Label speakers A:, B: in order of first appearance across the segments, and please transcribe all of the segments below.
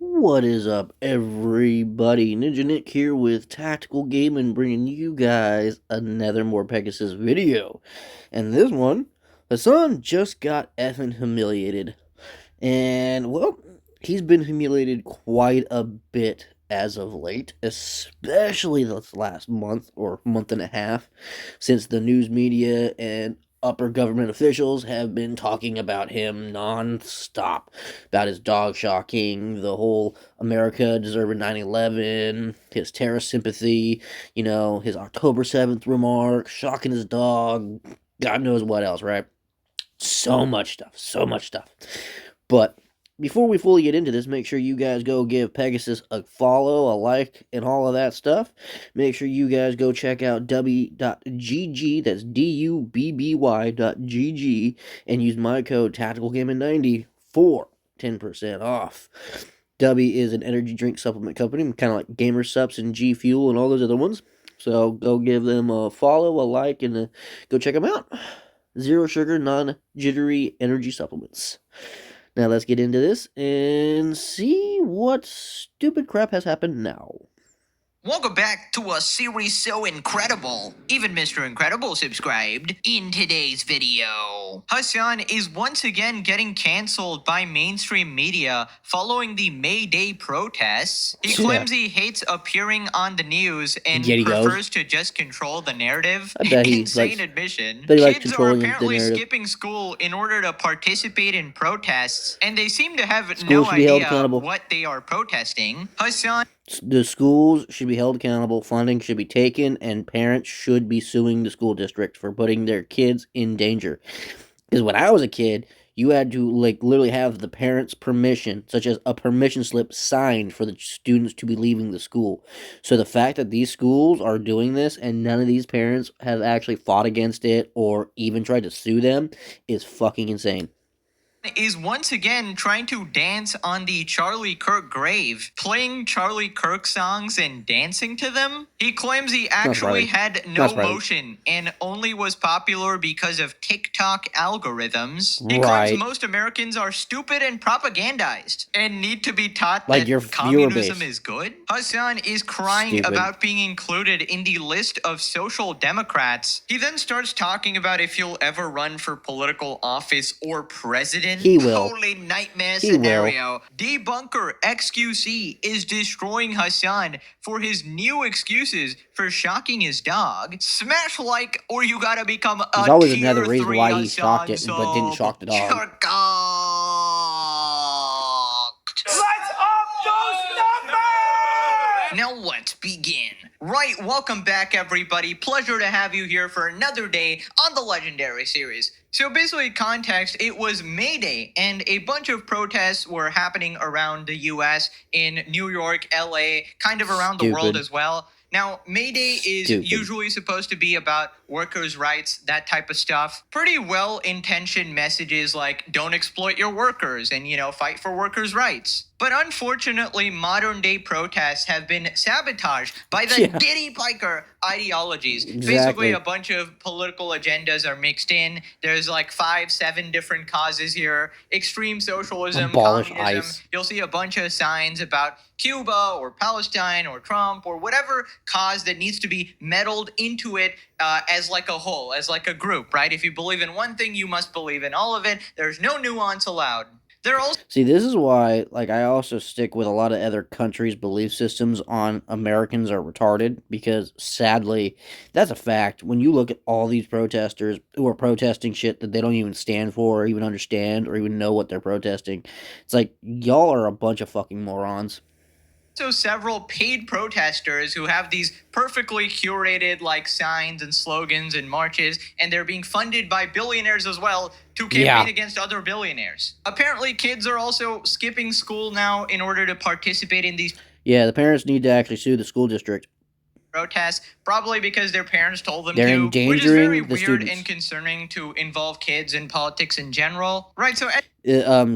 A: What is up, everybody? Ninja Nick here with Tactical Gaming, bringing you guys another more Pegasus video. And this one, Hasan just got effing humiliated. And, well, he's been humiliated quite a bit as of late, especially this last month or month and a half, since the news media and upper government officials have been talking about him non-stop, about his dog shocking, the whole America deserving 9/11, his terrorist sympathy, his October 7th remarks, shocking his dog, God knows what else, right? So much stuff, so much stuff. But before we fully get into this, make sure you guys go give Pegasus a follow, a like, and all of that stuff. Make sure you guys go check out w.gg, that's dubby.gg, and use my code TacticalGaming90 for 10% off. W is an energy drink supplement company, kind of like Gamer Supps and G Fuel and all those other ones. So go give them a follow, a like, and go check them out. Zero sugar, non-jittery energy supplements. Now let's get into this and see what stupid crap has happened now.
B: Welcome back to a series so incredible, even Mr. Incredible subscribed. In today's video, Hasan is once again getting cancelled by mainstream media following the Mayday protests. He claims he hates appearing on the news and prefers to just control the narrative. Insane admission. Kids are apparently skipping school in order to participate in protests, and they seem to have no idea what they are protesting. Hasan...
A: The schools should be held accountable, funding should be taken, and parents should be suing the school district for putting their kids in danger. Because when I was a kid, you had to literally have the parents' permission, such as a permission slip signed for the students to be leaving the school. So the fact that these schools are doing this and none of these parents have actually fought against it or even tried to sue them is fucking insane.
B: Is once again trying to dance on the Charlie Kirk grave, playing Charlie Kirk songs and dancing to them. He claims he actually had no motion and only was popular because of TikTok algorithms. He claims most Americans are stupid and propagandized and need to be taught that communism is good. Hasan is crying about being included in the list of social democrats. He then starts talking about if he'll ever run for political office or president.
A: He will.
B: Holy nightmare scenario. Debunker XQC is destroying Hasan for his new excuses for shocking his dog. Smash like or you gotta become a
A: There's always another reason why he shocked it but didn't shock the dog.
B: You're cocked.
C: Let's up those numbers!
B: Now let's begin. Right, welcome back everybody. Pleasure to have you here for another day on the Legendary series. So basically, context, it was Mayday, and a bunch of protests were happening around the U.S., in New York, L.A., kind of around the world as well. Now, Mayday is usually supposed to be about workers' rights, that type of stuff. Pretty well-intentioned messages like, don't exploit your workers and, fight for workers' rights. But unfortunately, modern-day protests have been sabotaged by the Giddy Piker ideologies. Basically, a bunch of political agendas are mixed in. There's like 5-7 different causes here. Extreme socialism, communism. You'll see a bunch of signs about Cuba or Palestine or Trump or whatever cause that needs to be meddled into it as like a whole, as like a group, right? If you believe in one thing, you must believe in all of it. There's no nuance allowed.
A: See, this is why, I also stick with a lot of other countries' belief systems on Americans are retarded, because, sadly, that's a fact. When you look at all these protesters who are protesting shit that they don't even stand for or even understand or even know what they're protesting, it's like, y'all are a bunch of fucking morons.
B: So several paid protesters who have these perfectly curated signs and slogans and marches, and they're being funded by billionaires as well to campaign against other billionaires. Apparently, kids are also skipping school now in order to participate in these.
A: Yeah, the parents need to actually sue the school district.
B: Protests, probably because their parents told them
A: to, which is
B: very weird and concerning to involve kids in politics in general. Right, so...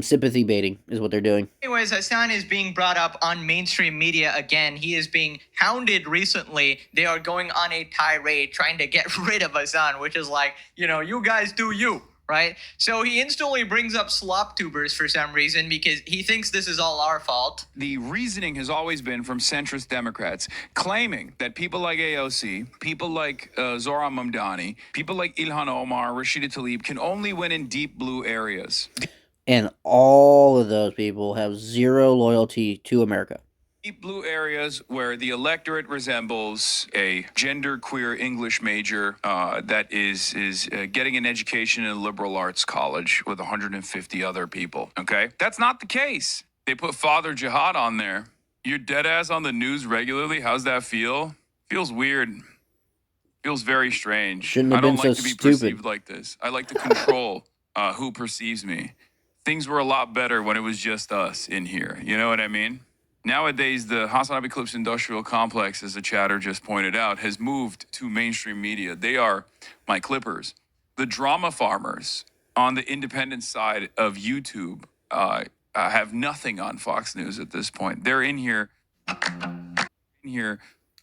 A: sympathy baiting is what they're doing.
B: Anyways, Hasan is being brought up on mainstream media again. He is being hounded recently. They are going on a tirade trying to get rid of Hasan, which is like, you guys do you. right? So he instantly brings up slop tubers for some reason because he thinks this is all our fault.
D: The reasoning has always been from centrist Democrats claiming that people like AOC, people like Zohran Mamdani, people like Ilhan Omar, Rashida Tlaib can only win in deep blue areas.
A: And all of those people have zero loyalty to America.
D: Deep blue areas where the electorate resembles a genderqueer English major that is getting an education in a liberal arts college with 150 other people. Okay, that's not the case. They put Father Jihad on there. You're dead ass on the news regularly. How's that feel? Feels weird. Feels very strange.
A: Shouldn't have
D: I don't
A: been so
D: like to be
A: stupid.
D: perceived like this. I like to control who perceives me. Things were a lot better when it was just us in here. You know what I mean? Nowadays, the Hasan Clips industrial complex, as the chatter just pointed out, has moved to mainstream media. They are my clippers. The drama farmers on the independent side of YouTube have nothing on Fox News at this point. They're in here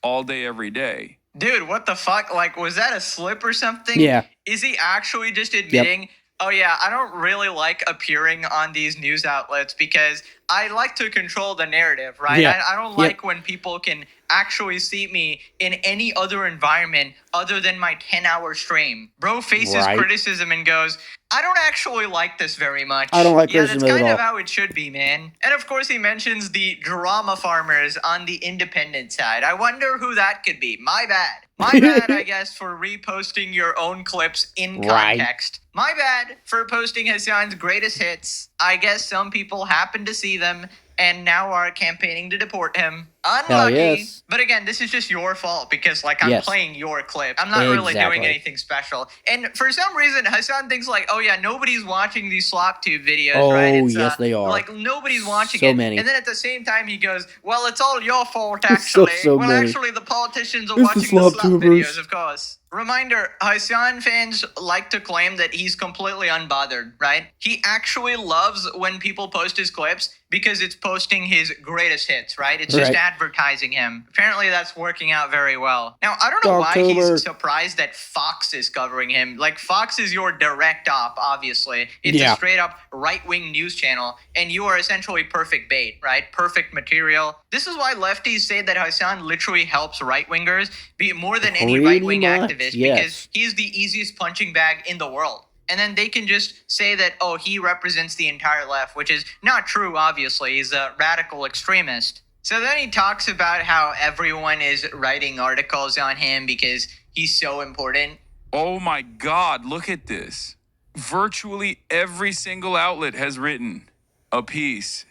D: all day, every day.
B: Dude, what the fuck? Like, was that a slip or something?
A: Yeah.
B: Is he actually just admitting, oh yeah, I don't really like appearing on these news outlets because I like to control the narrative, right?
A: Yeah.
B: I don't like when people can actually see me in any other environment other than my 10-hour stream. Bro faces criticism and goes, I don't actually like this very much.
A: I don't like
B: criticism
A: at all.
B: Yeah, that's kind of how it should be, man. And of course he mentions the drama farmers on the independent side. I wonder who that could be. My bad. My bad, I guess, for reposting your own clips in context. My bad for posting Hasan's greatest hits. I guess some people happen to see them and now are campaigning to deport him. Unlucky.
A: Yes.
B: But again, this is just your fault because, like, I'm playing your clip. I'm not really doing anything special. And for some reason, Hasan thinks, like, oh, yeah, nobody's watching these slop tube videos, right?
A: Oh, yes, they are.
B: Like, nobody's watching
A: so
B: it.
A: Many.
B: And then at the same time, he goes, well, it's all your fault, actually.
A: so many.
B: Actually, the politicians are watching the slop videos, of course. Reminder, Hasan fans like to claim that he's completely unbothered, right? He actually loves when people post his clips because it's posting his greatest hits, right? It's just advertising him. Apparently that's working out very well. Now, I don't know why he's surprised that Fox is covering him. Like, Fox is your direct op, obviously. It's a straight up right-wing news channel, and you are essentially perfect bait, right? Perfect material. This is why lefties say that Hasan literally helps right-wingers be more than any right-wing activist because he's the easiest punching bag in the world. And then they can just say that, oh, he represents the entire left, which is not true, obviously. He's a radical extremist. So then he talks about how everyone is writing articles on him because he's so important.
D: Oh my God, look at this. Virtually every single outlet has written a piece.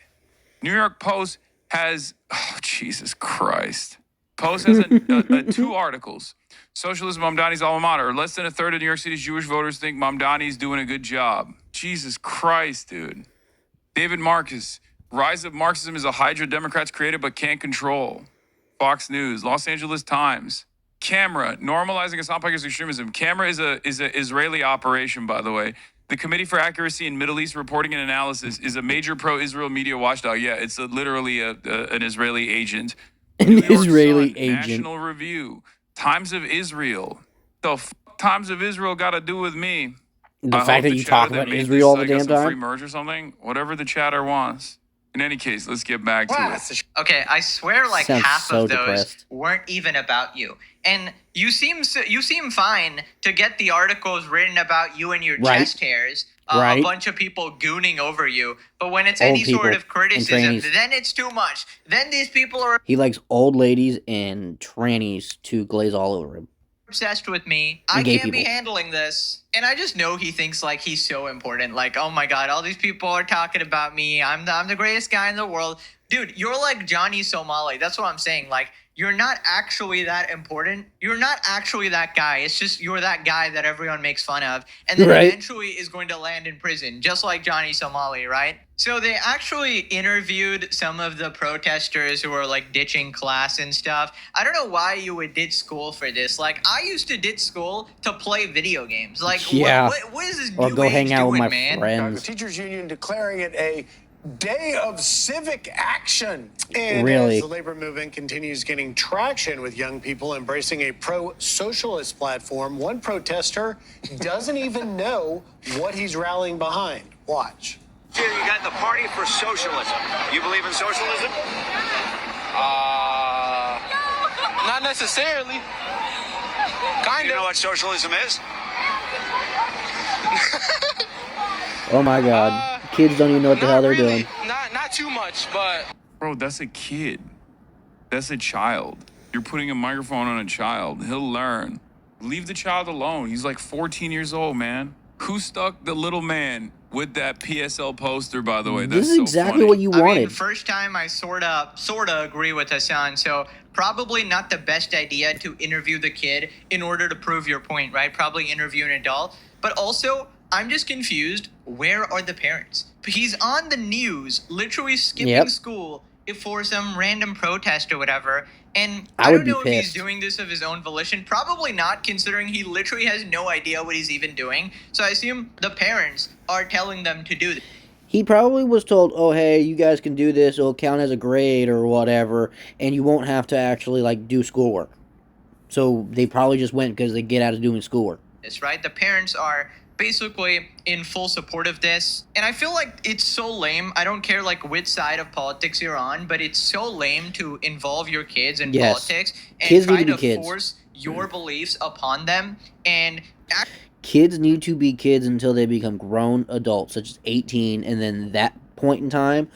D: New York Post has, oh, Jesus Christ. Post has 2 articles. Socialism, Mamdani's alma mater. Less than a third of New York City's Jewish voters think Mamdani's doing a good job. Jesus Christ, dude. David Marcus. Rise of Marxism is a hydra Democrats created but can't control. Fox News. Los Angeles Times. Camera. Normalizing Islamist extremism. Camera is a Israeli operation, by the way. The Committee for Accuracy in Middle East Reporting and Analysis is a major pro-Israel media watchdog. Yeah, it's literally an Israeli agent.
A: An Israeli agent.
D: National Review. Times of Israel. The Times of Israel got to do with me?
A: The fact that you talk about Israel all the damn time?
D: Free merge or something? Whatever the chatter wants. In any case, let's get back to it.
B: Okay, I swear like half of those weren't even about you. And you seem fine to get the articles written about you and your chest hairs. A bunch of people gooning over you. But when it's any sort of criticism, then it's too much. Then these people are...
A: He likes old ladies and trannies to glaze all over him.
B: Obsessed with me. I can't be handling this. And I just know he thinks like he's so important. Like, oh my God, all these people are talking about me. I'm the greatest guy in the world. Dude, you're like Johnny Somali. That's what I'm saying. Like, you're not actually that important. You're not actually that guy. It's just you're that guy that everyone makes fun of. And then eventually is going to land in prison, just like Johnny Somali, right? So they actually interviewed some of the protesters who were like ditching class and stuff. I don't know why you would ditch school for this. Like, I used to ditch school to play video games. Like, what is this
A: or
B: new
A: go
B: age
A: hang out
B: doing,
A: with my
B: man?
A: friends.
C: The teachers union declaring it a
E: day of civic action. And
A: Really?
E: as the labor movement continues getting traction with young people embracing a pro-socialist platform, one protester doesn't even know what he's rallying behind. Watch.
F: You got the Party for Socialism. You believe in socialism?
C: Not necessarily. Kind
F: You know
C: of.
F: what socialism is?
A: Oh my god. Kids don't even know what the hell they're doing.
C: Not too much, but
D: Bro, that's a kid. That's a child. You're putting a microphone on a child. He'll learn. Leave the child alone. He's like 14 years old, man. Who stuck the little man with that PSL poster, by the way?
A: This
D: That's
A: is
D: so
A: exactly
D: funny.
A: what you
B: I mean,
A: wanted.
B: first time I sorta agree with Hasan. So probably not the best idea to interview the kid in order to prove your point, right? Probably interview an adult. But also, I'm just confused. Where are the parents? He's on the news, literally skipping
A: Yep.
B: school for some random protest or whatever. And
A: I
B: I
A: would
B: don't
A: be
B: know if he's
A: pissed.
B: doing this of his own volition. Probably not, considering he literally has no idea what he's even doing. So I assume the parents are telling them to do this.
A: He probably was told, oh, hey, you guys can do this. It'll count as a grade or whatever. And you won't have to actually, like, do schoolwork. So they probably just went because they get out of doing schoolwork.
B: Right? The parents are basically in full support of this. And I feel like it's so lame. I don't care like which side of politics you're on, but it's so lame to involve your kids in
A: Yes.
B: politics and
A: Kids
B: try
A: need to
B: to
A: be kids.
B: force your beliefs upon them. And
A: Kids need to be kids until they become grown adults, such as 18, and then that point in time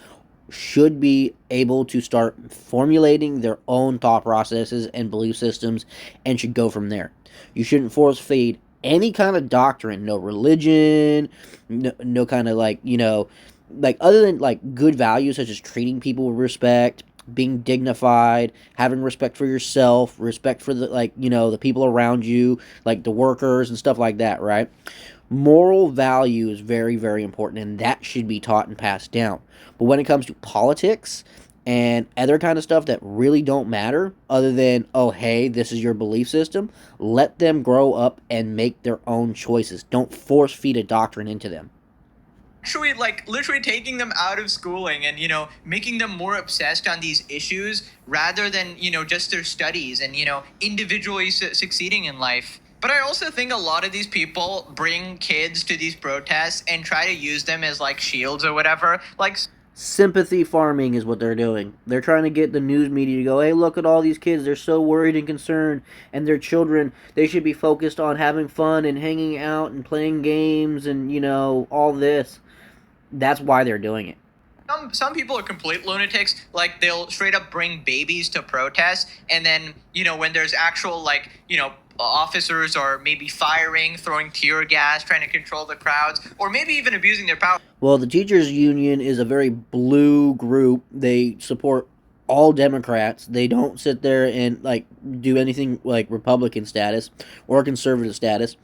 A: should be able to start formulating their own thought processes and belief systems and should go from there. You shouldn't force feed any kind of doctrine, no religion, no kind of like, like other than like good values such as treating people with respect, being dignified, having respect for yourself, respect for the the people around you, like the workers and stuff like that, right? Moral value is very, very important, and that should be taught and passed down. But when it comes to politics and other kind of stuff that really don't matter, other than, oh, hey, this is your belief system, let them grow up and make their own choices. Don't force feed a doctrine into them.
B: actually like literally taking them out of schooling and making them more obsessed on these issues rather than just their studies and individually succeeding in life. But I also think a lot of these people bring kids to these protests and try to use them as like shields or whatever. Like
A: Sympathy farming is what they're doing. They're trying to get the news media to go, hey, look at all these kids. They're so worried and concerned. And their children, they should be focused on having fun and hanging out and playing games and, all this. That's why they're doing it.
B: Some people are complete lunatics. Like they'll straight up bring babies to protests, and then when there's actual officers are maybe firing, throwing tear gas, trying to control the crowds, or maybe even abusing their power.
A: Well, the teachers union is a very blue group. They support all Democrats. They don't sit there and do anything like Republican status or conservative status.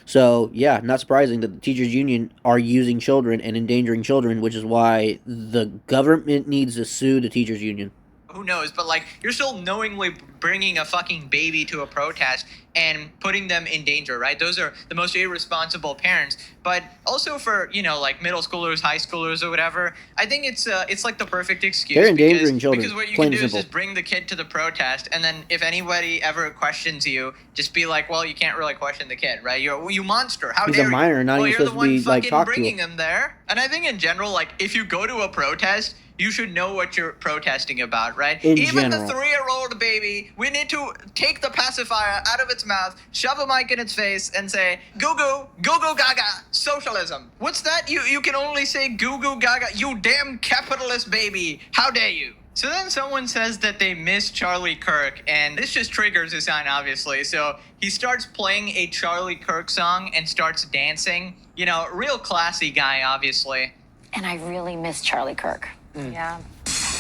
A: So, yeah, not surprising that the teachers union are using children and endangering children, which is why the government needs to sue the teachers union.
B: Who knows? But you're still knowingly bringing a fucking baby to a protest and putting them in danger, right? Those are the most irresponsible parents. But also for middle schoolers, high schoolers, or whatever, I think it's like the perfect excuse.
A: They're endangering children,
B: Because what you
A: plain
B: can do
A: and
B: is
A: simple.
B: just bring the kid to the protest, and then if anybody ever questions you, just be like, well, you can't really question the kid, right? You monster! How
A: He's
B: dare
A: a minor,
B: you?
A: not
B: Well,
A: even
B: you're
A: supposed
B: the
A: to
B: one
A: be
B: fucking
A: talked to.
B: bringing him there. And I think in general, if you go to a protest, you should know what you're protesting about, right?
A: In
B: Even
A: general.
B: the 3-year-old baby, we need to take the pacifier out of its mouth, shove a mic in its face, and say, goo goo, goo goo gaga, socialism. What's that? You can only say goo goo gaga, you damn capitalist baby. How dare you? So then someone says that they miss Charlie Kirk, and this just triggers Hasan, obviously. So he starts playing a Charlie Kirk song and starts dancing. Real classy guy, obviously.
G: And I really miss Charlie Kirk. Yeah.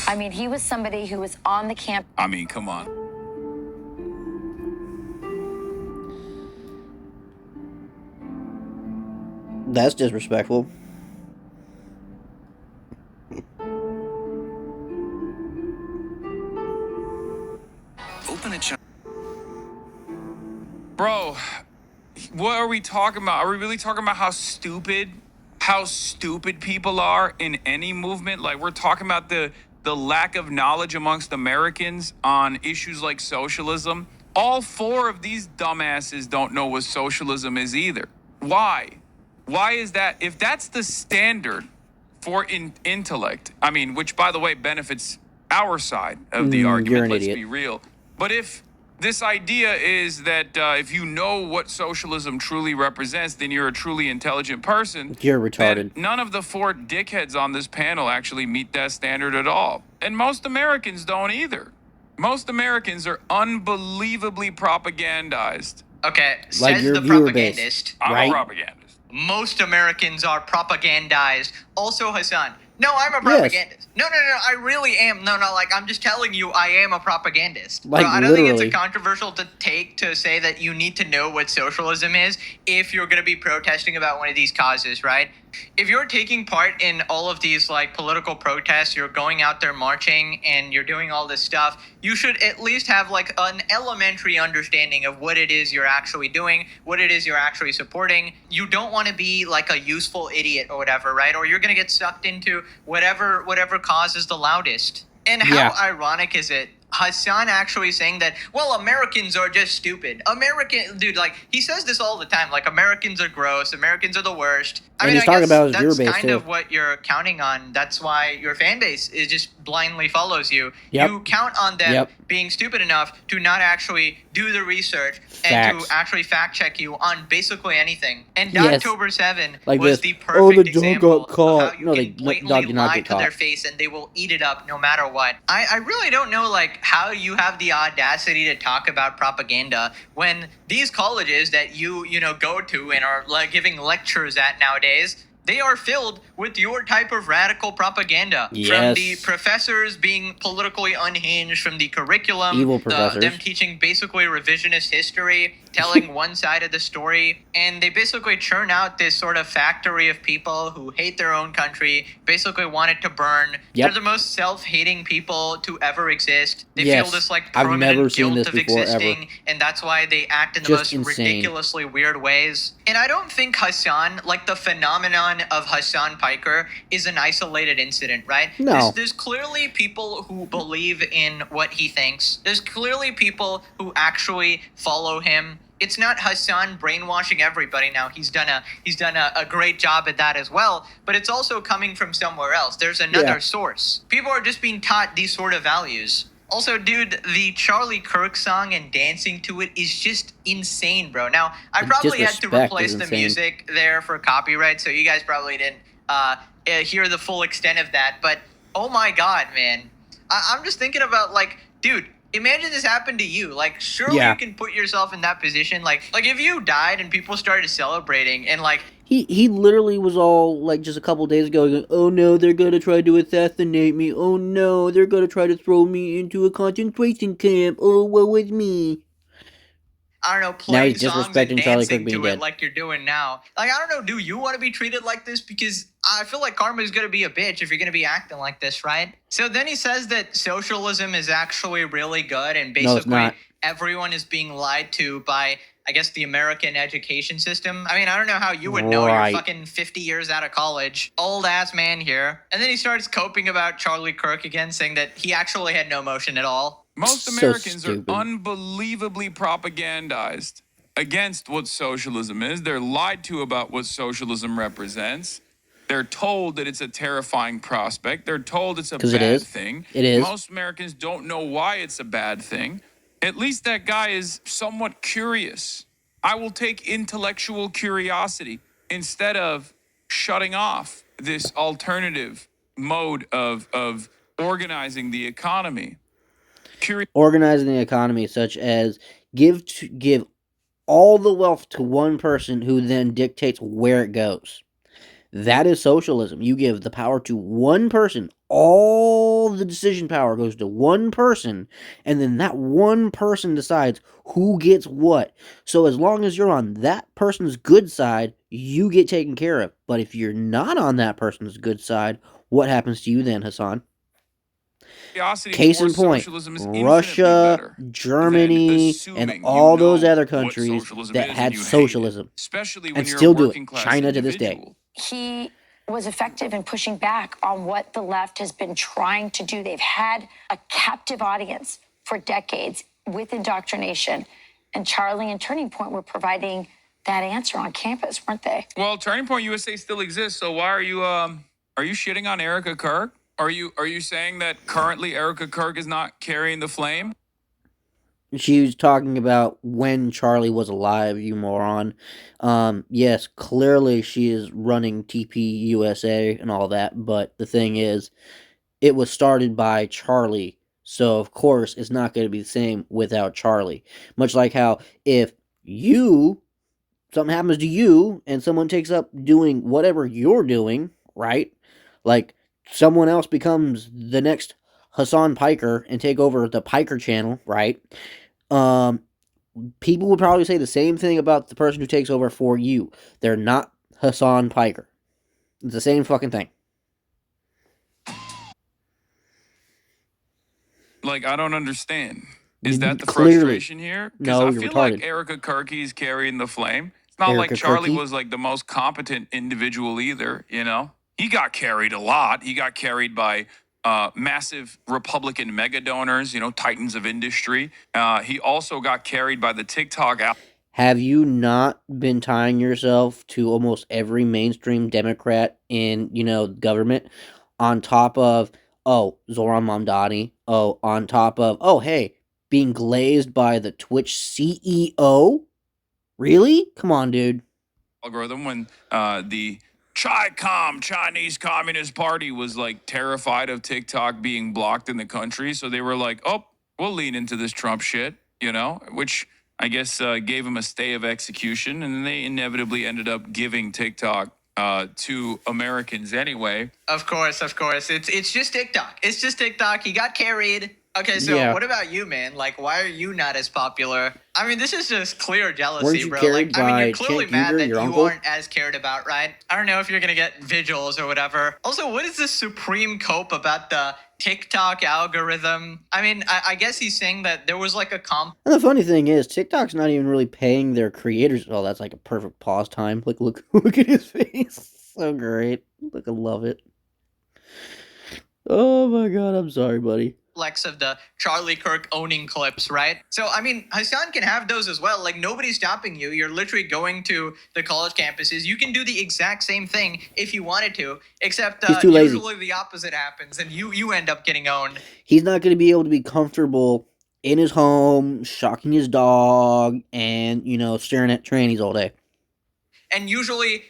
G: I mean, he was somebody who was on the camp.
D: I mean, come on.
A: That's disrespectful.
F: Open it.
D: Bro, what are we talking about? Are we really talking about how stupid how stupid people are in any movement. Like, we're talking about the lack of knowledge amongst Americans on issues like socialism. All four of these dumbasses don't know what socialism is either. Why? Why is that? If that's the standard for intellect, I mean, which by the way benefits our side of the
A: You're
D: argument,
A: an
D: let's
A: idiot.
D: be real. But if this idea is that if you know what socialism truly represents, then you're a truly intelligent person.
A: You're
D: Then
A: retarded.
D: none of the four dickheads on this panel actually meet that standard at all. And most Americans don't either. Most Americans are unbelievably propagandized.
B: Okay,
A: Like
B: says
A: your
B: the
A: viewer base.
B: propagandist.
D: I'm
A: Right?
D: a propagandist.
B: Most Americans are propagandized. Also, Hasan. No, I'm a
A: Yes.
B: propagandist. No, I really am. No, like, I'm just telling you, I am a propagandist.
A: Like,
B: Bro, I don't think
A: literally.
B: it's a controversial to take to say that you need to know what socialism is if you're going to be protesting about one of these causes, right? If you're taking part in all of these, like, political protests, you're going out there marching and you're doing all this stuff, you should at least have, like, an elementary understanding of what it is you're actually doing, what it is you're actually supporting. You don't want to be, like, a useful idiot or whatever, right? Or you're going to get sucked into whatever cause is the loudest. And how
A: Yeah.
B: ironic is it? Hasan actually saying that, well, Americans are just stupid. Dude, like, he says this all the time. Like, Americans are gross. Americans are the worst.
A: And
B: I
A: he's
B: guess
A: talking about his viewer
B: that's
A: base,
B: kind
A: too.
B: of what you're counting on. That's why your fan base is just blindly follows you.
A: Yep.
B: You count on them
A: Yep.
B: being stupid enough to not actually do the research and
A: Facts.
B: to actually fact check you on basically anything. And
A: Yes.
B: October 7
A: Like
B: was
A: this.
B: the
A: Oh,
B: perfect
A: the dog
B: example
A: got caught.
B: of how you
A: No,
B: can
A: the dog
B: blatantly
A: did not
B: lie
A: get
B: to their
A: caught.
B: face and they will eat it up no matter what. I really don't know, like, how you have the audacity to talk about propaganda when these colleges that you go to and are, like, giving lectures at nowadays, they are filled with your type of radical propaganda. From
A: Yes.
B: the professors being politically unhinged, from the curriculum,
A: Evil professors.
B: them teaching basically revisionist history, telling one side of the story, and they basically churn out this sort of factory of people who hate their own country, basically want it to burn.
A: Yep.
B: They're the most self-hating people to ever exist. They
A: Yes.
B: feel this, like,
A: I've
B: permanent
A: never seen
B: guilt
A: this
B: of
A: before, ever.
B: existing, and that's why they act in the
A: Just
B: most
A: insane.
B: ridiculously weird ways. And I don't think Hasan, like, the phenomenon of Hasan Piker is an isolated incident, right?
A: No.
B: There's clearly people who believe in what he thinks. There's clearly people who actually follow him. It's not Hasan brainwashing everybody now. He's done a great job at that as well, but it's also coming from somewhere else. There's another
A: Yeah.
B: source. People are just being taught these sort of values. Also, dude, the Charlie Kirk song and dancing to it is just insane, bro. Now, I
A: The
B: probably had to
A: disrespect
B: replace
A: is
B: the
A: insane.
B: music there for copyright, so you guys probably didn't hear the full extent of that. But oh my god, man, I'm just thinking about, like, dude, imagine this happened to you. Like, surely
A: Yeah.
B: you can put yourself in that position. Like if you died and people started celebrating and, like,
A: He literally was all, like, just a couple days ago, going, oh no, they're gonna try to assassinate me. Oh no, they're gonna try to throw me into a concentration camp. Oh, woe is me.
B: I don't know,
A: Now
B: playing
A: he's
B: songs and
A: disrespecting Charlie Kirk
B: dancing
A: being
B: to it
A: dead.
B: like you're doing now. Like, I don't know, do you want to be treated like this? Because I feel like karma is going to be a bitch if you're going to be acting like this, right? So then he says that socialism is actually really good and
A: No, it's
B: basically
A: not.
B: everyone is being lied to by, I guess, the American education system. I mean, I don't know how you would know.
A: Right.
B: You're fucking 50 years out of college. Old ass man here. And then he starts coping about Charlie Kirk again, saying that he actually had no emotion at all.
D: Most
A: So
D: Americans are
A: stupid.
D: unbelievably propagandized against what socialism is. They're lied to about what socialism represents. They're told that it's a terrifying prospect. They're told it's a
A: 'Cause it
D: bad
A: is.
D: thing.
A: It is.
D: Most Americans don't know why it's a bad thing. At least that guy is somewhat curious. I will take intellectual curiosity instead of shutting off this alternative mode of organizing the economy.
A: Organizing the economy such as give all the wealth to one person who then dictates where it goes. That is socialism. You give the power to one person. All the decision power goes to one person, and then that one person decides who gets what. So as long as you're on that person's good side, you get taken care of. But if you're not on that person's good side, what happens to you then, Hasan?
D: curiosity
A: Case in
D: towards
A: point,
D: socialism is infinitely
A: Russia,
D: better than
A: Germany, and
D: assuming you
A: all those
D: know
A: other
D: what
A: countries
D: socialism
A: that
D: is and
A: had
D: you hate it,
A: socialism
D: especially when
A: and
D: you're a
A: still do it.
D: working class
A: China to this day.
D: individual.
G: He was effective in pushing back on what the left has been trying to do. They've had a captive audience for decades with indoctrination. And Charlie and Turning Point were providing that answer on campus, weren't they?
D: Well, Turning Point USA still exists, so why are you shitting on Erica Kirk? Are you saying that currently Erica Kirk is not carrying the flame?
A: She was talking about when Charlie was alive, you moron. Yes, clearly she is running TP USA and all that, but the thing is, it was started by Charlie, so of course it's not going to be the same without Charlie. Much like how if something happens to you and someone takes up doing whatever you're doing, right? Like someone else becomes the next Hasan Piker and take over the Piker channel, right? Um, People would probably say the same thing about the person who takes over for you. They're not Hasan Piker. It's the same fucking thing.
D: Like, I don't understand. Is that the
A: Clearly.
D: frustration here? Because
A: No,
D: I
A: you're
D: feel
A: retarded.
D: like Erica Kirky's carrying the flame. It's not like
A: Erica
D: Charlie
A: Kirky?
D: was like the most competent individual either, you know? He got carried a lot. He got carried by massive Republican mega donors, you know, titans of industry. He also got carried by the TikTok
A: Have you not been tying yourself to almost every mainstream Democrat in, government on top of, Zoran Mamdani, on top of, hey, being glazed by the Twitch CEO? Really? Come on, dude.
D: algorithm when the Chinese Communist Party was like terrified of TikTok being blocked in the country. So they were like, oh, we'll lean into this Trump shit, you know, which I guess gave them a stay of execution. And then they inevitably ended up giving TikTok to Americans anyway.
B: Of course. It's just TikTok. It's just TikTok. He got carried. Okay, so
A: Yeah.
B: what about you, man? Like, why are you not as popular? I mean, this is just clear
A: Weren't
B: jealousy,
A: you
B: bro.
A: carried
B: Like, I mean,
A: by
B: you're clearly
A: Cenk
B: mad
A: Uygur,
B: that
A: your
B: you
A: uncle?
B: aren't as cared about, right? I don't know if you're gonna get vigils or whatever. Also, what is this supreme cope about the TikTok algorithm? I mean, I guess he's saying that there was like a
A: And the funny thing is, TikTok's not even really paying their creators. Oh, that's like a perfect pause time. Look at his face. So great. Look, I love it. Oh my god, I'm sorry, buddy.
B: complex of the Charlie Kirk owning clips, right? So, I mean, Hasan can have those as well. Like, nobody's stopping you. You're literally going to the college campuses. You can do the exact same thing if you wanted to, except
A: He's too lazy.
B: usually the opposite happens, and you end up getting owned.
A: He's not going to be able to be comfortable in his home, shocking his dog, and, staring at trannies all day.
B: And usually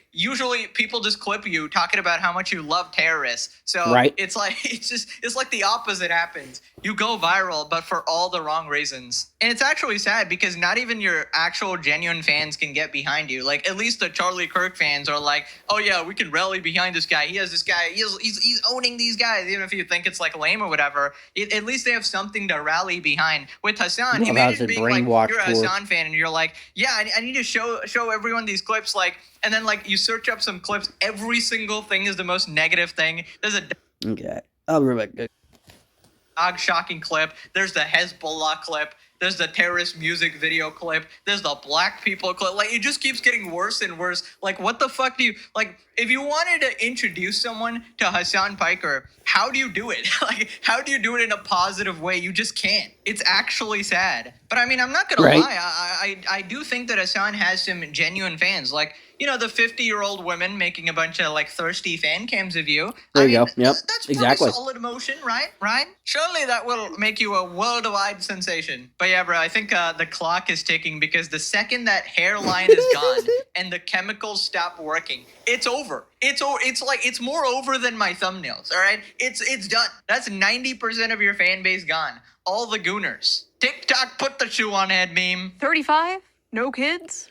B: people just clip you talking about how much you love terrorists. So
A: Right.
B: it's like it's like the opposite happens. You go viral, but for all the wrong reasons. And it's actually sad because not even your actual genuine fans can get behind you. Like, at least the Charlie Kirk fans are like, oh yeah, we can rally behind this guy. He has this guy. He's owning these guys. Even if you think it's like lame or whatever, at least they have something to rally behind. With Hasan,
A: Well, that was
B: imagine
A: a
B: being like,
A: brainwash
B: you're a
A: tour.
B: Hasan fan and you're like, yeah, I need to show everyone these clips, like, and then like you search up some clips, every single thing is the most negative thing. There's a
A: Okay. I'll be right back.
B: dog shocking clip, there's the Hezbollah clip, there's the terrorist music video clip, there's the black people clip. Like, it just keeps getting worse and worse. Like, what the fuck do you, like, if you wanted to introduce someone to Hasan Piker, how do you do it? Like, how do you do it in a positive way? You just can't. It's actually sad. But I mean, I'm not gonna
A: Right.
B: lie. I do think that Hasan has some genuine fans. Like, you know, the 50-year-old women making a bunch of like thirsty fan cams of you.
A: There
B: I
A: you
B: mean,
A: go. Yep.
B: That's
A: Exactly.
B: pretty solid emotion, right? Right? Surely that will make you a worldwide sensation. But yeah, bro, I think the clock is ticking because the second that hairline is gone and the chemicals stop working, it's over. It's more over than my thumbnails. All right, it's done. That's 90% of your fan base gone. All the gooners. TikTok put the shoe on head meme.
H: 35? No kids?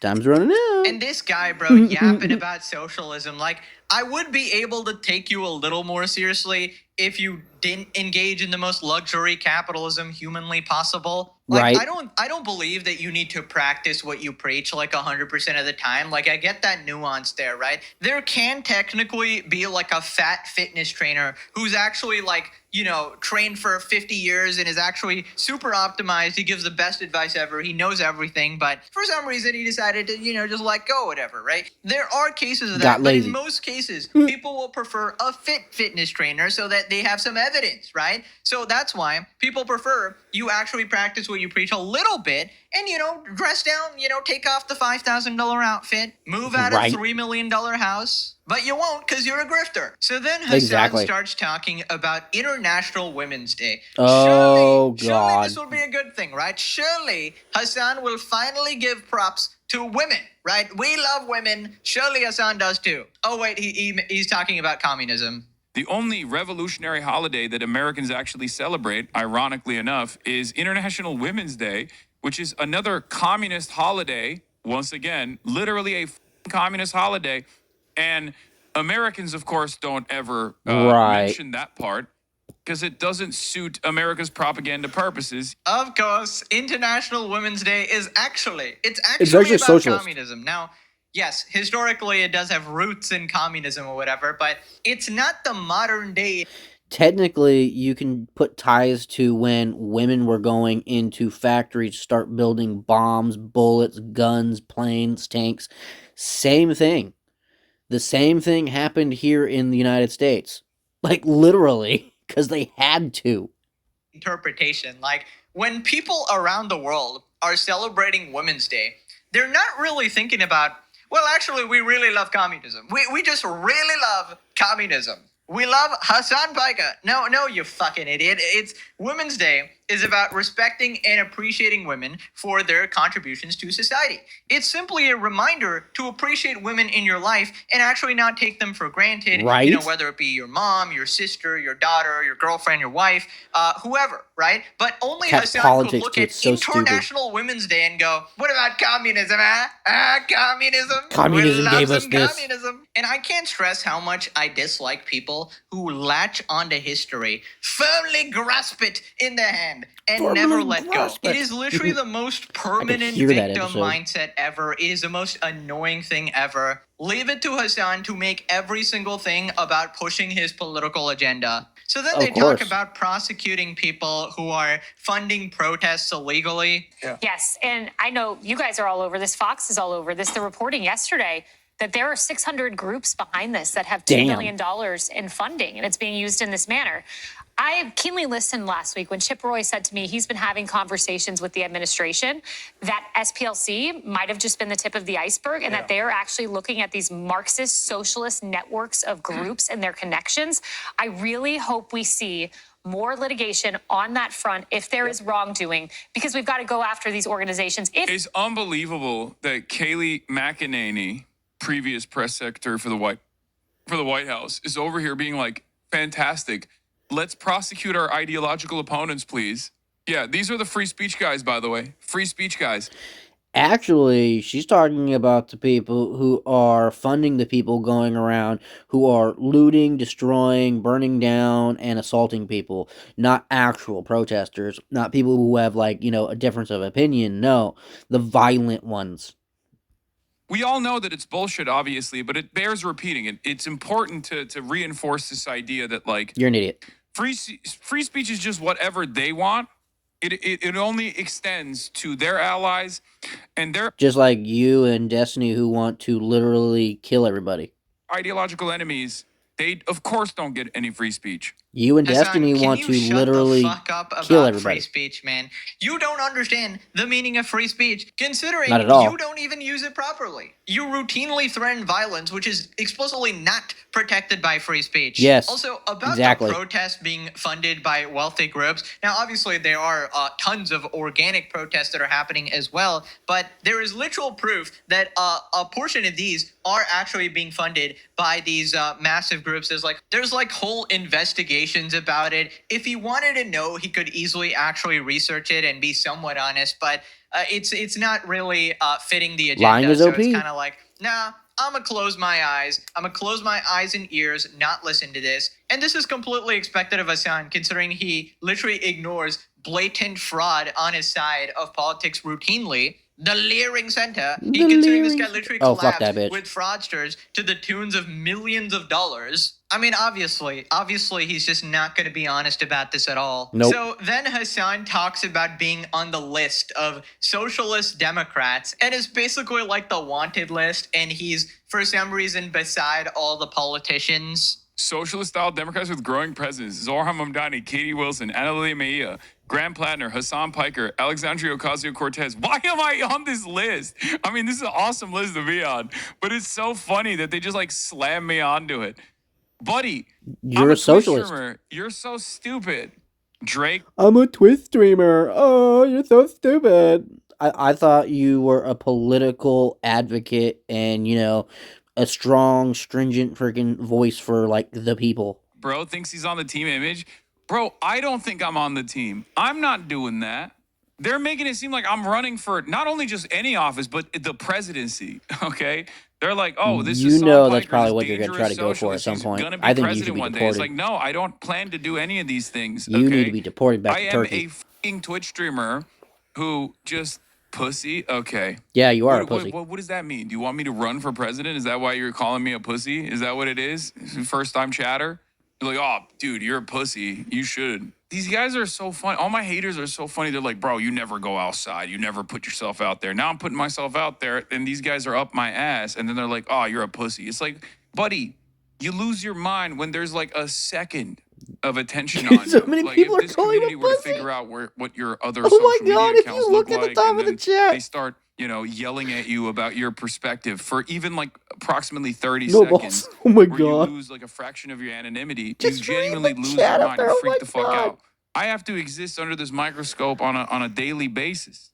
A: Time's running out.
B: And this guy, bro, yapping about socialism. Like, I would be able to take you a little more seriously if you didn't engage in the most luxury capitalism humanly possible. Like,
A: Right.
B: I don't believe that you need to practice what you preach like 100% of the time. Like, I get that nuance there, right? There can technically be like a fat fitness trainer who's actually like, you know, trained for 50 years and is actually super optimized. He gives the best advice ever. He knows everything, but for some reason he decided to, you know, just let go, whatever, right? There are cases of that,
A: Got
B: but
A: lazy.
B: in most cases, people will prefer a fit fitness trainer so that they have some evidence, right? So that's why people prefer you actually practice what you preach a little bit and, you know, dress down, you know, take off the $5,000 outfit, move out
A: Right.
B: of $3 million house, but you won't because you're a grifter. So then Hasan
A: Exactly.
B: starts talking about International Women's Day.
A: Oh,
B: surely
A: God.
B: this will be a good thing, right? Surely Hasan will finally give props to women, right? We love women. Surely Hasan does too. Oh, wait, he's talking about communism.
D: The only revolutionary holiday that Americans actually celebrate, ironically enough, is International Women's Day, which is another communist holiday. Once again, literally a communist holiday. And Americans, of course, don't ever
A: Right.
D: mention that part because it doesn't suit America's propaganda purposes.
B: Of course, International Women's Day is actually
A: actually
B: about
A: socialist.
B: communism. Now, yes, historically it does have roots in communism or whatever, but it's not the modern day.
A: Technically, you can put ties to when women were going into factories to start building bombs, bullets, guns, planes, tanks. Same thing. The same thing happened here in the United States. Like, literally, because they had to.
B: Interpretation. Like, when people around the world are celebrating Women's Day, they're not really thinking about, well, actually, we really love communism. We just really love communism. We love Hasan Baika. No, you fucking idiot. It's Women's Day is about respecting and appreciating women for their contributions to society. It's simply a reminder to appreciate women in your life and actually not take them for granted.
A: Right.
B: You know, whether it be your mom, your sister, your daughter, your girlfriend, your wife, whoever, right? But only
A: Catch
B: Hasan
A: politics
B: could look
A: too,
B: at
A: it's so stupid.
B: International Women's Day and go, what about communism, communism?
A: Communism
B: We love
A: gave us
B: some
A: this.
B: communism. And I can't stress how much I dislike people who latch onto history, firmly grasp it in their hand, and
A: Firmly
B: never let go.
A: grasp
B: It
A: it.
B: is literally the most permanent
A: hear that
B: victim
A: episode.
B: mindset ever. It is the most annoying thing ever. Leave it to Hasan to make every single thing about pushing his political agenda. So then
A: Of
B: they
A: course.
B: talk about prosecuting people who are funding protests illegally.
I: Yes, and I know you guys are all over this. Fox is all over this. They're reporting yesterday that there are 600 groups behind this that have $2
A: Damn.
I: million in funding, and it's being used in this manner. I keenly listened last week when Chip Roy said to me he's been having conversations with the administration that SPLC might have just been the tip of the iceberg and that they are actually looking at these Marxist socialist networks of groups and their connections. I really hope we see more litigation on that front if there is wrongdoing, because we've got to go after these organizations.
D: It's unbelievable that Kayleigh McEnany, previous press secretary for the White House, is over here being like, fantastic. Let's prosecute our ideological opponents, please. Yeah, these are the free speech guys, by the way. Free speech guys.
A: Actually, she's talking about the people who are funding the people going around who are looting, destroying, burning down, and assaulting people. Not actual protesters. Not people who have, like, you know, a difference of opinion. No, the violent ones.
D: We all know that it's bullshit, obviously, but it bears repeating. It's important to reinforce this idea that, like,
A: You're an idiot.
D: free speech is just whatever they want. It only extends to their allies and their
A: Just like you and Destiny, who want to literally kill everybody.
D: ideological enemies. They, of course, don't get any free speech.
A: You and
B: Hasan,
A: Destiny
B: can
A: want
B: you
A: to
B: shut
A: literally
B: the fuck up
A: kill
B: about
A: everybody.
B: free speech, man? You don't understand the meaning of free speech, considering
A: Not at all.
B: you don't even use it properly. You routinely threaten violence, which is explicitly not protected by free speech.
A: Yes,
B: Also, about
A: exactly.
B: the protests being funded by wealthy groups. Now, obviously, there are tons of organic protests that are happening as well, but there is literal proof that a portion of these are actually being funded by these massive groups. There's like whole investigations about it. If he wanted to know, he could easily actually research it and be somewhat honest, but it's not really fitting the agenda.
A: Lying is
B: so
A: OP.
B: it's kind of like, nah, I'm gonna close my eyes. I'm gonna close my eyes and ears, not listen to this. And this is completely expected of Hasan, considering he literally ignores blatant fraud on his side of politics routinely. The leering center. Considering this guy literally collabs with fraudsters to the tunes of millions of dollars. I mean, obviously, he's just not going to be honest about this at all.
A: Nope.
B: So then Hasan talks about being on the list of socialist Democrats, and it's basically like the wanted list, and he's, for some reason, beside all the politicians.
D: Socialist-style Democrats with growing presence: Zohar Mamdani, Katie Wilson, Annalena Mejia, Graham Plattner, Hassan Piker, Alexandria Ocasio-Cortez. Why am I on this list? I mean, this is an awesome list to be on, but it's so funny that they just like slam me onto it. Buddy,
A: you're a socialist.
D: Streamer. You're so stupid. Drake.
A: I'm a Twitch streamer. Oh, you're so stupid. I thought you were a political advocate and, you know, a strong, stringent freaking voice for, like, the people.
D: Bro thinks he's on the team image. Bro, I don't think I'm on the team. I'm not doing that. They're making it seem like I'm running for not only just any office, but the presidency, okay? They're like, oh, this is
A: that's probably what you're going to try to go for at some point. I think you should be deported.
D: It's like, no, I don't plan to do any of these things.
A: You need to be deported back to Turkey.
D: I am a fucking Twitch streamer who just pussy. Okay.
A: Yeah, you are a pussy.
D: What does that mean? Do you want me to run for president? Is that why you're calling me a pussy? Is that what it is? First time chatter? You're like, oh, dude, you're a pussy. You should. These guys are so funny. All my haters are so funny. They're like, bro, you never go outside. You never put yourself out there. Now I'm putting myself out there, and these guys are up my ass. And then they're like, oh, you're a pussy. It's like, buddy, you lose your mind when there's like a second of attention on
A: so
D: you.
A: many
D: like,
A: people
D: if
A: are
D: this
A: calling
D: community
A: him a
D: were to
A: pussy.
D: figure out what your other social media accounts look like, and then they start, you know, yelling at you about your perspective for even like approximately 30 seconds.
A: Oh my
D: where
A: god.
D: You lose like a fraction of your anonymity.
A: Just
D: you genuinely lose your mind. You freak the fuck out. I have to exist under this microscope on a daily basis.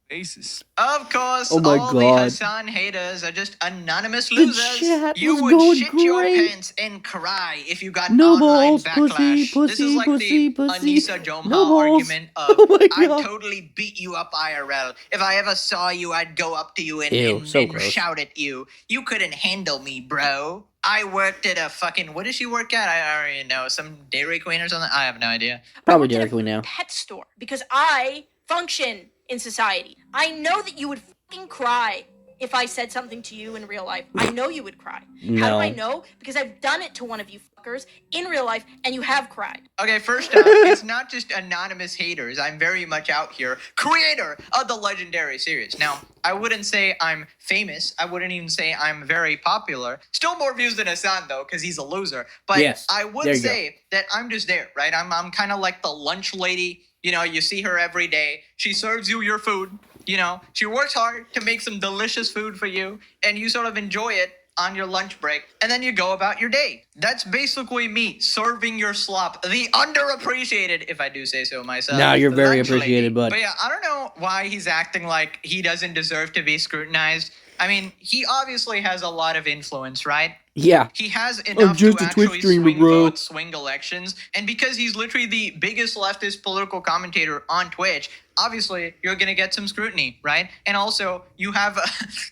B: Of course,
A: oh my
B: all
A: god.
B: the Hasan haters are just anonymous losers. You would shit your pants and cry if you got online backlash. This is like the Anissa Jomha argument of, I'd totally beat you up IRL. If I ever saw you, I'd go up to you and shout at you. You couldn't handle me, bro. I worked at a fucking, what does she work at? I already know. Some Dairy Queen or something? I have no idea.
A: Probably Dairy Queen now.
J: Pet store, because I function in society. I know that you would fucking cry if I said something to you in real life. I know you would cry.
A: No.
J: How do I know? Because I've done it to one of you fuckers in real life, and you have cried.
B: Okay, first off, it's not just anonymous haters. I'm very much out here, creator of the legendary series. Now, I wouldn't say I'm famous. I wouldn't even say I'm very popular. Still more views than Hasan, though, because he's a loser. But yes, I would say that I'm just there, right? I'm kind of like the lunch lady. You know, you see her every day. She serves you your food. You know, she works hard to make some delicious food for you, and you sort of enjoy it on your lunch break, and then you go about your day. That's basically me serving your slop, the underappreciated, if I do say so myself.
A: No, you're very appreciated, bud.
B: But yeah, I don't know why he's acting like he doesn't deserve to be scrutinized. I mean, he obviously has a lot of influence, right?
A: Yeah.
B: He has enough to actually swing votes, swing elections, and because he's literally the biggest leftist political commentator on Twitch, obviously you're going to get some scrutiny, right? And also, you have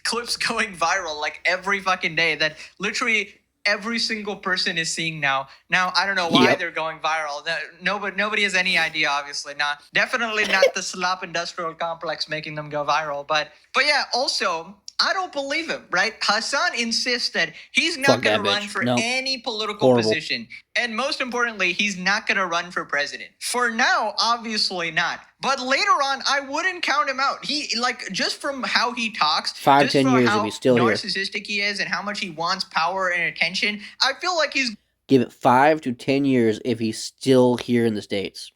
B: clips going viral like every fucking day that literally every single person is seeing now. Now, I don't know why they're going viral. Nobody has any idea, obviously. Definitely not the slop industrial complex making them go viral. But yeah, also, I don't believe him, right? Hasan insists that he's not going to run for any political position. And most importantly, he's not going to run for president. For now, obviously not. But later on, I wouldn't count him out. He, like, just from how he talks,
A: 5-10 years if he's still here,
B: narcissistic he is and how much he wants power and attention, I feel like he's
A: give it 5 to 10 years if he's still here in the States.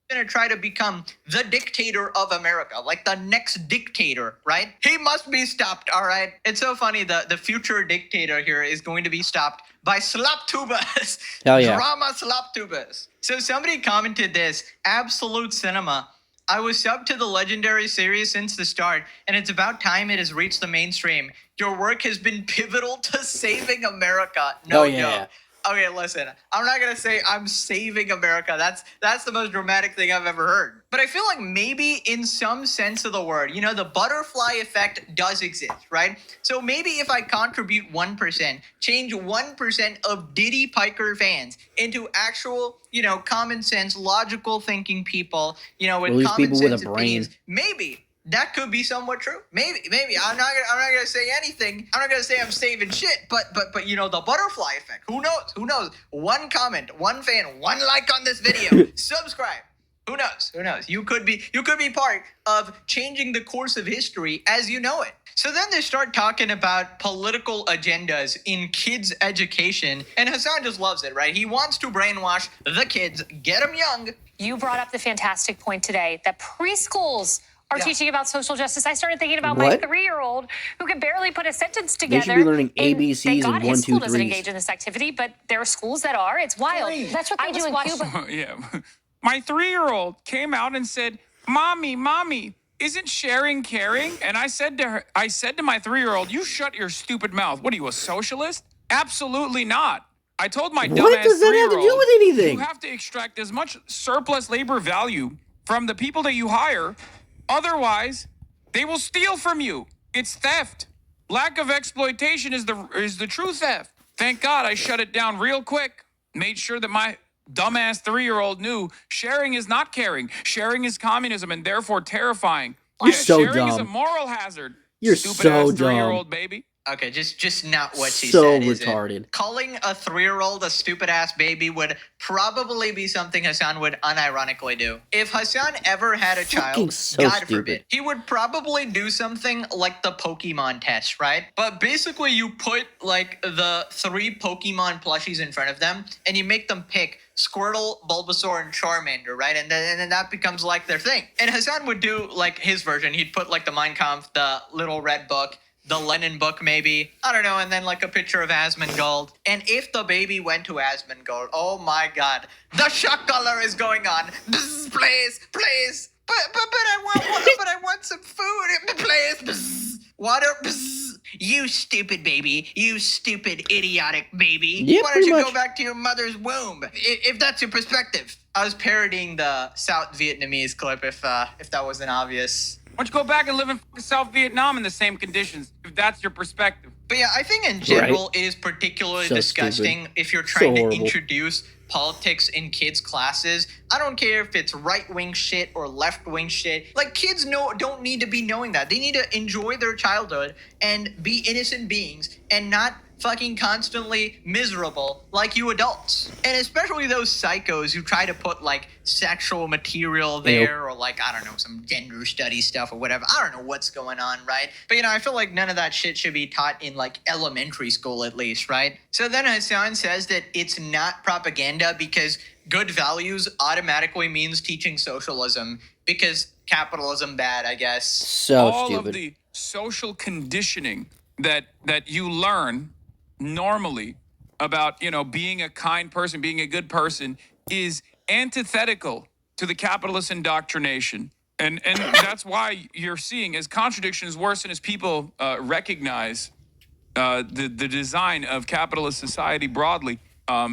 B: Gonna try to become the dictator of America, like the next dictator, right? He must be stopped, all right? It's so funny, the future dictator here is going to be stopped by slop tubas.
A: Hell yeah.
B: Drama slop tubas. So somebody commented this, absolute cinema. I was subbed to the legendary series since the start, and it's about time it has reached the mainstream. Your work has been pivotal to saving America. No joke. Okay, listen. I'm not gonna say I'm saving America. That's the most dramatic thing I've ever heard. But I feel like maybe in some sense of the word, you know, the butterfly effect does exist, right? So maybe if I contribute 1%, change 1% of Diddy Piker fans into actual, you know, common sense, logical thinking people, you know,
A: Or at
B: with
A: least
B: common
A: people with a
B: sense opinions,
A: brain. maybe
B: that could be somewhat true. Maybe. I'm not gonna say anything. I'm not gonna say I'm saving shit. But you know, the butterfly effect. Who knows? One comment, one fan, one like on this video. Subscribe. Who knows? You could be part of changing the course of history as you know it. So then they start talking about political agendas in kids' education, and Hasan just loves it, right? He wants to brainwash the kids, get them young.
I: You brought up the fantastic point today that preschools are teaching about social justice. I started thinking about my 3-year-old who can barely put a sentence together.
A: They should be learning ABCs
I: thank God
A: and
I: his
A: 1,
I: school
A: 2,
I: doesn't
A: 3s.
I: engage in this activity, but there are schools that are. It's wild.
G: That's what they do in Cuba.
D: Yeah. My 3-year-old came out and said, Mommy, isn't sharing caring? And I said to my 3-year-old, you shut your stupid mouth. What are you, a socialist? Absolutely not. I told my dumbass 3-year-old,
A: what does that have to do with anything?
D: you have to extract as much surplus labor value from the people that you hire. Otherwise, they will steal from you. It's theft. Lack of exploitation is the true theft. Thank God I shut it down real quick. Made sure that my dumbass 3-year-old knew sharing is not caring. Sharing is communism and therefore terrifying.
A: You're so
D: sharing is a
A: dumb.
D: moral hazard.
A: You're
D: Stupid
A: so
D: ass
A: dumb.
D: 3-year-old baby.
B: Okay, just not what she
A: So
B: said, is
A: retarded.
B: it? Calling a 3-year-old a stupid-ass baby would probably be something Hasan would unironically do. If Hasan ever had a child,
A: so
B: God
A: stupid.
B: forbid, he would probably do something like the Pokemon test, right? But basically, you put, like, the 3 Pokemon plushies in front of them, and you make them pick Squirtle, Bulbasaur, and Charmander, right? And then that becomes, like, their thing. And Hasan would do, like, his version. He'd put, like, the Mein Kampf, the Little Red Book, the Lenin book, maybe. I don't know. And then like a picture of Asmongold. And if the baby went to Asmongold, oh my God, the shock color is going on. Bzz, please. But I want some food. Please. Bzz. Water. Bzz. You stupid baby. You stupid idiotic baby.
A: Yeah,
B: Why don't you
A: pretty
B: go
A: much.
B: back to your mother's womb? If that's your perspective. I was parodying the South Vietnamese clip if that wasn't obvious.
D: Why don't you go back and live in South Vietnam in the same conditions, if that's your perspective?
B: But yeah, I think in general it is particularly
A: So
B: disgusting
A: stupid.
B: if you're trying
A: So
B: to
A: horrible.
B: introduce politics in kids' classes. I don't care if it's right-wing shit or left-wing shit. Like, kids don't need to be knowing that. They need to enjoy their childhood and be innocent beings and not fucking constantly miserable like you adults. And especially those psychos who try to put like sexual material there or like, I don't know, some gender study stuff or whatever. I don't know what's going on, right? But you know, I feel like none of that shit should be taught in like elementary school at least, right? So then Hasan says that it's not propaganda because good values automatically means teaching socialism because capitalism bad, I guess.
A: So
D: all
A: stupid.
D: of the social conditioning that you learn normally about, you know, being a kind person, being a good person is antithetical to the capitalist indoctrination. And that's why you're seeing as contradictions worsen, as people recognize the design of capitalist society broadly,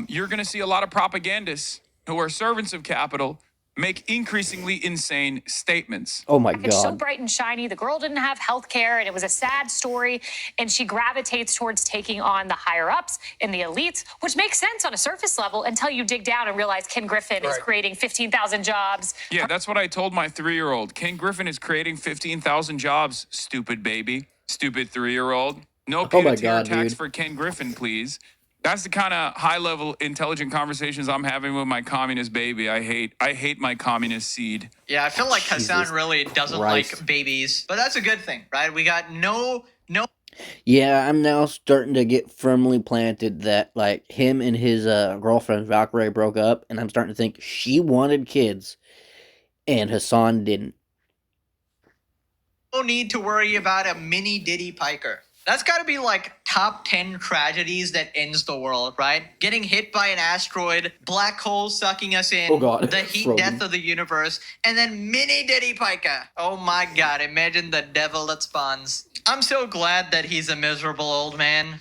D: you're going to see a lot of propagandists who are servants of capital make increasingly insane statements.
A: Oh my
I: It's so
A: God.
I: bright and shiny. The girl didn't have health care, and it was a sad story. And she gravitates towards taking on the higher ups and the elites, which makes sense on a surface level until you dig down and realize Ken Griffin is creating 15,000 jobs.
D: Yeah, that's what I told my 3-year-old. Ken Griffin is creating 15,000 jobs, stupid baby, stupid 3-year-old. No
A: Oh my
D: pay-to-tier
A: God,
D: tax
A: dude.
D: for Ken Griffin, please. That's the kind of high-level, intelligent conversations I'm having with my communist baby. I hate my communist seed.
B: Yeah, I feel like
A: Jesus
B: Hasan really doesn't
A: Christ.
B: like babies, but that's a good thing, right? We got no.
A: Yeah, I'm now starting to get firmly planted that like him and his girlfriend Valkyrie broke up, and I'm starting to think she wanted kids, and Hasan didn't.
B: No need to worry about a mini Diddy Piker. That's got to be like top 10 tragedies that ends the world, right? Getting hit by an asteroid, black hole sucking us in,
A: Oh, God.
B: the heat
A: Frozen.
B: death of the universe, and then mini Diddy Piker. Oh my God, imagine the devil that spawns. I'm so glad that he's a miserable old man.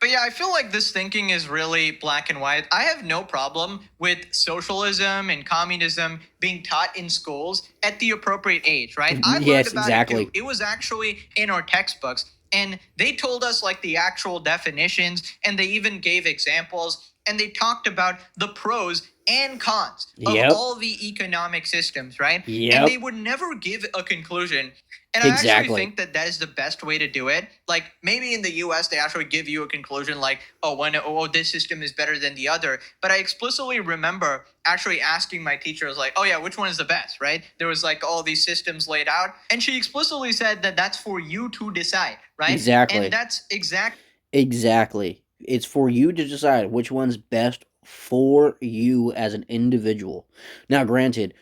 B: But yeah, I feel like this thinking is really black and white. I have no problem with socialism and communism being taught in schools at the appropriate age, right? I learned
A: Yes,
B: about
A: exactly.
B: it too. It was actually in our textbooks. And they told us like the actual definitions, and they even gave examples, and they talked about the pros and cons of
A: Yep.
B: all the economic systems, right?
A: Yep.
B: And they would never give a conclusion. And I actually
A: Exactly.
B: think that that is the best way to do it. Like maybe in the US, they actually give you a conclusion like, oh, this system is better than the other. But I explicitly remember actually asking my teachers like, oh yeah, which one is the best, right? There was like all these systems laid out. And she explicitly said that that's for you to decide, right?
A: Exactly.
B: And that's
A: Exactly. It's for you to decide which one's best for you as an individual. Now, granted,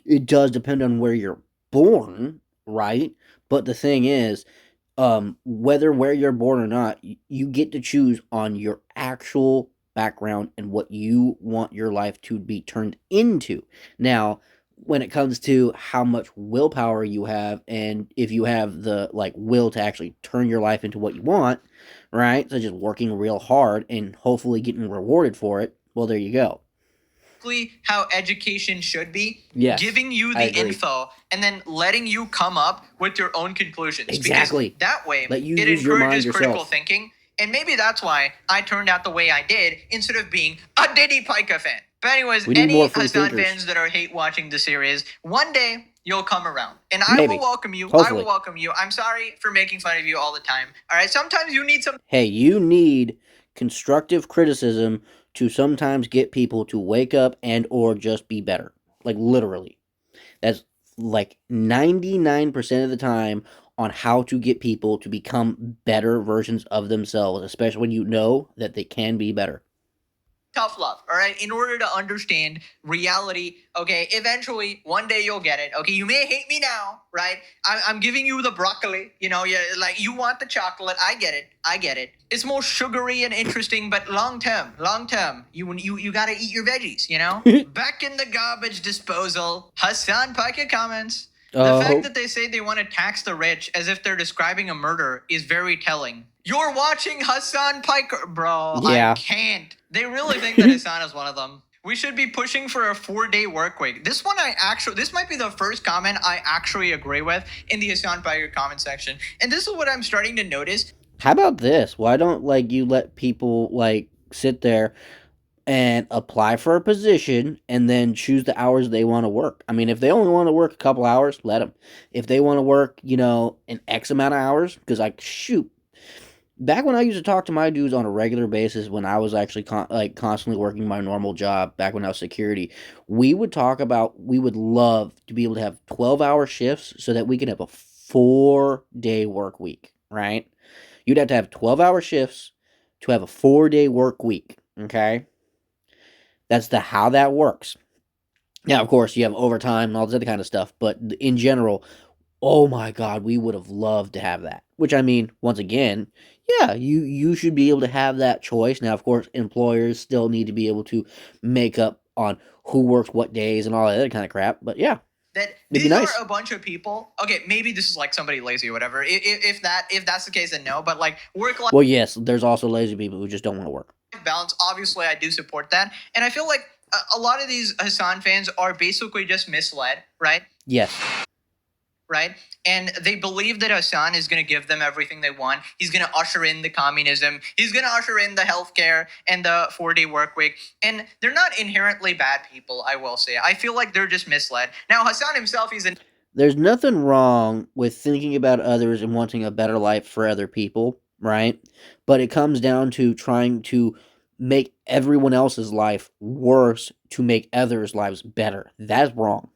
A: it does depend on where you're born, right? But the thing is, whether where you're born or not, you get to choose on your actual background and what you want your life to be turned into. Now, when it comes to how much willpower you have and if you have the like will to actually turn your life into what you want, right? So just working real hard and hopefully getting rewarded for it. Well, there you go.
B: how education should be.
A: Yes,
B: giving you
A: I
B: the
A: agree.
B: info and then letting you come up with your own conclusions.
A: Exactly.
B: Because that way,
A: Let you
B: it
A: use your mind
B: encourages critical
A: yourself.
B: thinking. And maybe that's why I turned out the way I did instead of being a Diddy Pica fan. But anyways,
A: We need
B: any
A: more free
B: Hasan
A: thinkers.
B: fans that are hate watching the series, one day you'll come around. And I
A: Maybe.
B: will welcome you. I
A: Hopefully.
B: will welcome you. I'm sorry for making fun of you all the time. All right, sometimes you need some
A: Hey, you need constructive criticism to sometimes get people to wake up and or just be better. Like literally. That's like 99% of the time on how to get people to become better versions of themselves, especially when you know that they can be better.
B: tough love, all right? In order to understand reality, okay? Eventually, one day you'll get it, okay? You may hate me now, right? I'm giving you the broccoli, you know, like you want the chocolate. I get it. It's more sugary and interesting, but long term, you gotta eat your veggies, you know? Back in the garbage disposal, Hasan Pica comments. The fact that they say they want to tax the rich as if they're describing a murder is very telling. You're watching Hasan Piker, bro.
A: Yeah.
B: I can't. They really think that Hasan is one of them. We should be pushing for a 4-day work week. This might be the first comment I actually agree with in the Hasan Piker comment section. And this is what I'm starting to notice.
A: How about this? Why don't like you let people like sit there and apply for a position and then choose the hours they want to work? I mean, if they only want to work a couple hours, let them. If they want to work, you know, an X amount of hours, because like shoot, back when I used to talk to my dudes on a regular basis, when I was actually constantly working my normal job, back when I was security, we would talk about we would love to be able to have 12-hour shifts so that we could have a 4-day work week, right? You'd have to have 12-hour shifts to have a 4-day work week, okay? That's how that works. Now, of course, you have overtime and all this other kind of stuff, but in general, oh my god, we would have loved to have that. Which, I mean, once again, yeah, you should be able to have that choice. Now, of course, employers still need to be able to make up on who works what days and all that other kind of crap, but yeah.
B: That
A: It'd be
B: these
A: nice.
B: are a bunch of people. Okay, maybe this is like somebody lazy or whatever. If that's the case, then no. But like work-life
A: Well, yes, there's also lazy people who just don't want to work.
B: balance, obviously, I do support that. And I feel like a lot of these Hasan fans are basically just misled, right?
A: Yes.
B: Right? And they believe that Hasan is going to give them everything they want. He's going to usher in the communism. He's going to usher in the healthcare and the 4-day work week. And they're not inherently bad people, I will say. I feel like they're just misled. Now, Hasan himself,
A: There's nothing wrong with thinking about others and wanting a better life for other people, right? But it comes down to trying to make everyone else's life worse to make others' lives better. That's wrong.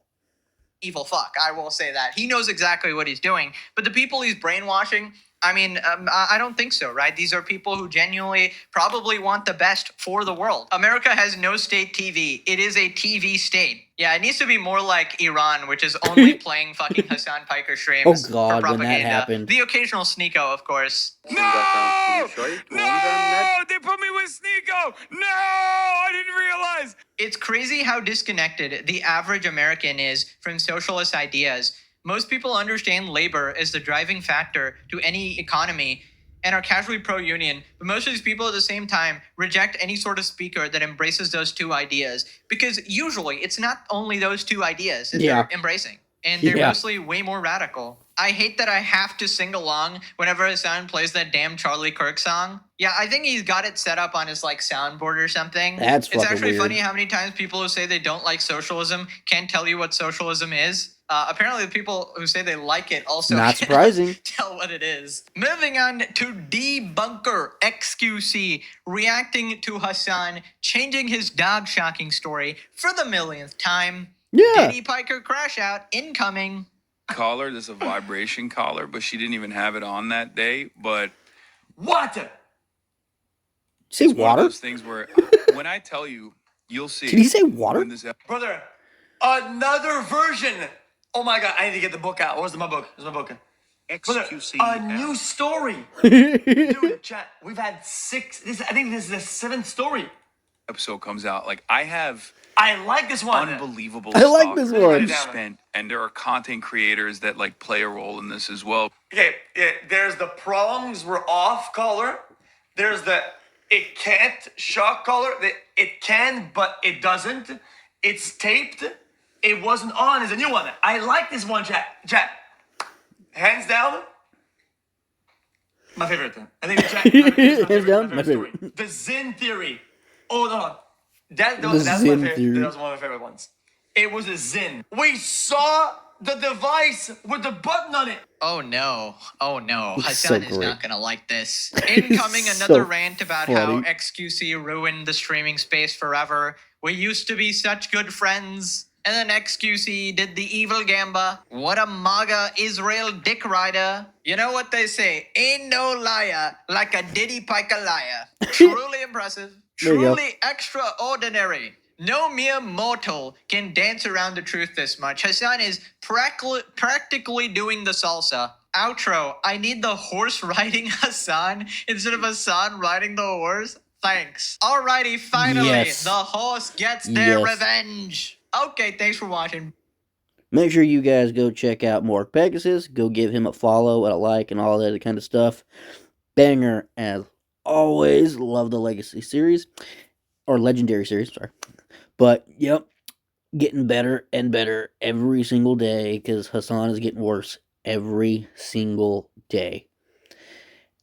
B: evil fuck. I will say that. He knows exactly what he's doing. But the people he's brainwashing, I mean, I don't think so, right? These are people who genuinely probably want the best for the world. America has no state TV. It is a TV state. Yeah, it needs to be more like Iran, which is only playing fucking Hasan Piker streams
A: Oh God,
B: for
A: when that
B: propaganda.
A: happened.
B: The occasional Sneeko, of course.
D: No! No! They put me with Sneeko! No! I didn't realize!
B: It's crazy how disconnected the average American is from socialist ideas. Most people understand labor as the driving factor to any economy, and are casually pro-union, but most of these people at the same time reject any sort of speaker that embraces those two ideas, because usually it's not only those two ideas that they're embracing, and they're mostly way more radical. I hate that I have to sing along whenever Hasan plays that damn Charlie Kirk song. Yeah, I think he's got it set up on his like soundboard or something.
A: That's
B: It's actually
A: weird.
B: funny how many times people who say they don't like socialism can't tell you what socialism is. Apparently the people who say they like it also
A: Not
B: can't
A: surprising.
B: tell what it is. Moving on to debunker XQC reacting to Hasan changing his dog shocking story for the millionth time.
A: Yeah.
B: Diddy Piker crash out incoming.
D: Collar, there's a vibration collar, but she didn't even have it on that day. But
K: water.
A: Say
D: it's one of
A: water?
D: those things where when I tell you, you'll see.
A: Did he say water?
D: when this
K: Brother, another version. Oh my God, I need to get the book out. Where's my book? Where's my book? Brother, a new story. Dude, chat, we've had 6. I think this is the 7th story.
D: episode comes out, like
K: I like this one.
D: Unbelievable.
A: I like this
D: stuff
A: one.
D: we've spent, and there are content creators that like play a role in this as well.
K: Okay, there's the prongs were off color. There's the it can't shock color. It can, but it doesn't. It's taped. It wasn't on is a new one. I like this one, chat. Hands down. My favorite. I think
A: Hands down, my favorite.
K: Story. The Zen theory. Oh no. That's
A: The
K: my
A: Zen
K: favorite.
A: theory.
K: That was one of my favorite ones. It was a Zen. We saw the device with the button on it.
B: Oh no. Oh no.
A: It's
B: Hasan
A: so
B: is
A: great.
B: not gonna like this. Incoming
A: It's
B: another
A: so
B: rant about
A: funny.
B: how XQC ruined the streaming space forever. We used to be such good friends. And then XQC did the evil gamba. What a MAGA Israel dick rider. You know what they say? Ain't no liar like a Diddy Piker liar. Truly impressive.
A: There you go.
B: Truly extraordinary. No mere mortal can dance around the truth this much. Hasan is practically doing the salsa. Outro, I need the horse riding Hasan instead of Hasan riding the horse. Thanks. Alrighty, finally,
A: Yes.
B: the horse gets their
A: Yes.
B: revenge. Okay, thanks for watching.
A: Make sure you guys go check out more Pegasus. Go give him a follow and a like and all that kind of stuff. Banger as always. Love the Legacy series. Or Legendary series, sorry. But, yep. Getting better and better every single day. Because Hasan is getting worse every single day.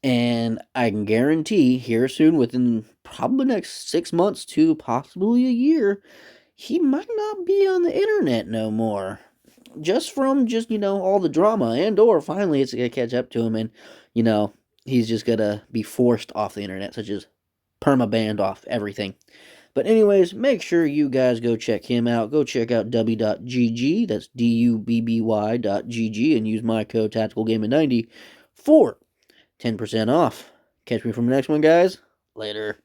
A: And I can guarantee here soon, within probably the next 6 months to possibly a year, he might not be on the internet no more. Just from all the drama, and or finally it's gonna catch up to him, and he's just gonna be forced off the internet, such as perma-banned off everything. But anyways, make sure you guys go check him out. Go check out w.gg, that's dubby.gg, and use my code TacticalGaming90 for 10% off. Catch me from the next one, guys. Later.